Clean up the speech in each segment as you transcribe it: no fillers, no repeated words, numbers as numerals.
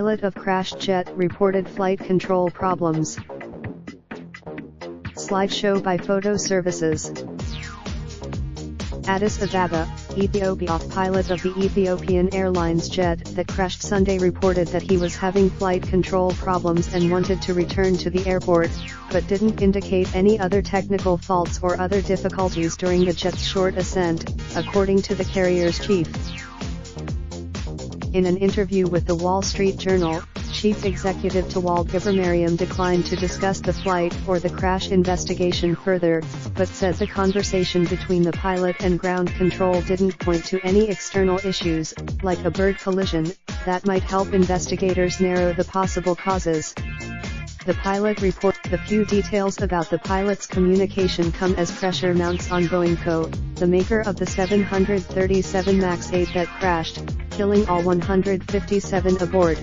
Pilot of crashed jet reported flight control problems. Slideshow by Photo Services. Addis Ababa, Ethiopia. Pilot of the Ethiopian Airlines jet that crashed Sunday reported that he was having flight control problems and wanted to return to the airport, but didn't indicate any other technical faults or other difficulties during the jet's short ascent, according to the carrier's chief. In an interview with the Wall Street Journal, Chief Executive Tewald Gebremariam declined to discuss the flight or the crash investigation further, but said the conversation between the pilot and ground control didn't point to any external issues, like a bird collision, that might help investigators narrow the possible causes. The pilot report. The few details about the pilot's communication come as pressure mounts on Boeing Co., the maker of the 737 MAX 8 that crashed, killing all 157 aboard.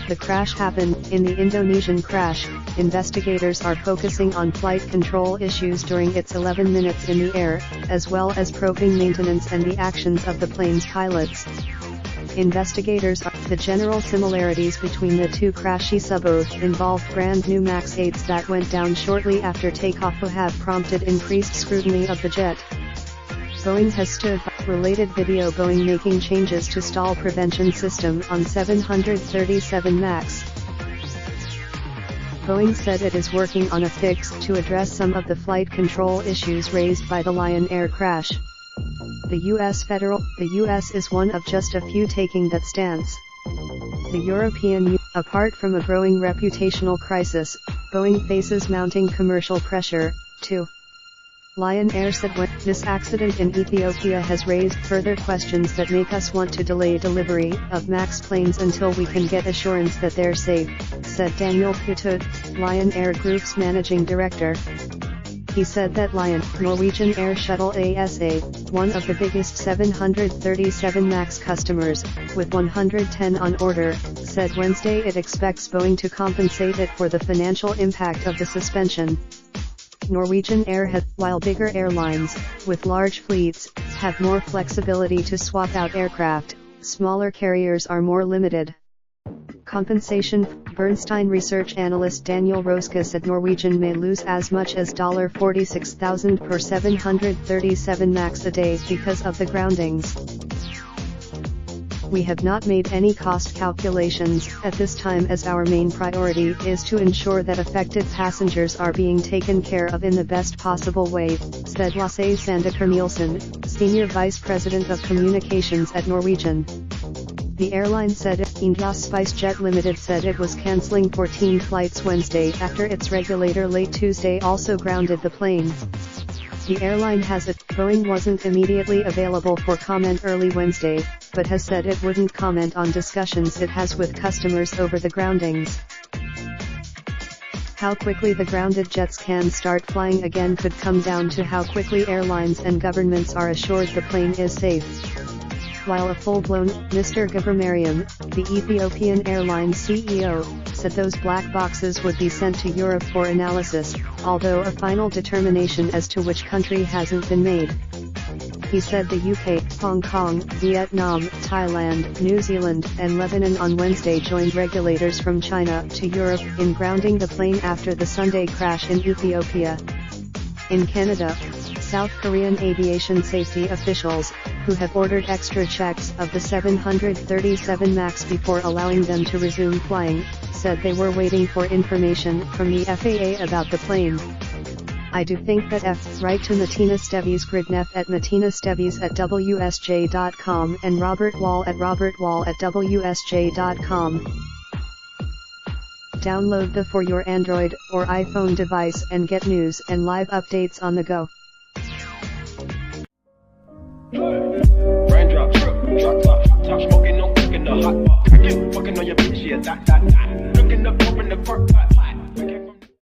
The crash happened. In the Indonesian crash, investigators are focusing on flight control issues during its 11 minutes in the air, as well as probing maintenance and the actions of the plane's pilots. Investigators are the general similarities between the two crashes both involved brand new MAX 8s that went down shortly after takeoff have prompted increased scrutiny of the jet. Boeing has stood by related video Boeing making changes to stall prevention system on 737 MAX. Boeing said it is working on a fix to address some of the flight control issues raised by the Lion Air crash. The US is one of just a few taking that stance. The European Union. Apart from a growing reputational crisis, Boeing faces mounting commercial pressure, too. Lion Air said this accident in Ethiopia has raised further questions that make us want to delay delivery of MAX planes until we can get assurance that they're safe, said Daniel Putut, Lion Air Group's managing director. He said that Norwegian Air Shuttle ASA, one of the biggest 737 MAX customers, with 110 on order, said Wednesday it expects Boeing to compensate it for the financial impact of the suspension. Norwegian Air has, while bigger airlines, with large fleets, have more flexibility to swap out aircraft, smaller carriers are more limited. Compensation. Bernstein research analyst Daniel Roska said Norwegian may lose as much as $46,000 per 737 MAX a day because of the groundings. We have not made any cost calculations at this time as our main priority is to ensure that affected passengers are being taken care of in the best possible way, said Lasse Sandaker Nielsen, Senior Vice President of Communications at Norwegian. The airline said India's SpiceJet Limited said it was cancelling 14 flights Wednesday after its regulator late Tuesday also grounded the plane. The airline has it. Boeing wasn't immediately available for comment early Wednesday, but has said it wouldn't comment on discussions it has with customers over the groundings. How quickly the grounded jets can start flying again could come down to how quickly airlines and governments are assured the plane is safe. While a full-blown, Mr. Gebremariam, the Ethiopian Airlines CEO, said those black boxes would be sent to Europe for analysis, although a final determination as to which country hasn't been made. He said the UK, Hong Kong, Vietnam, Thailand, New Zealand, and Lebanon on Wednesday joined regulators from China to Europe in grounding the plane after the Sunday crash in Ethiopia. In Canada, South Korean aviation safety officials, who have ordered extra checks of the 737 MAX before allowing them to resume flying, said they were waiting for information from the FAA about the plane. I do think that write to Martina Steves Grigneff at martinasteves@wsj.com and Robert Wall at robertwall@wsj.com. Download the for your Android or iPhone device and get news and live updates on the go. Raindrop, truck top, smoking, no cooking the hot pot. Fucking on your bitch, yeah, that. Looking up, open the park pot.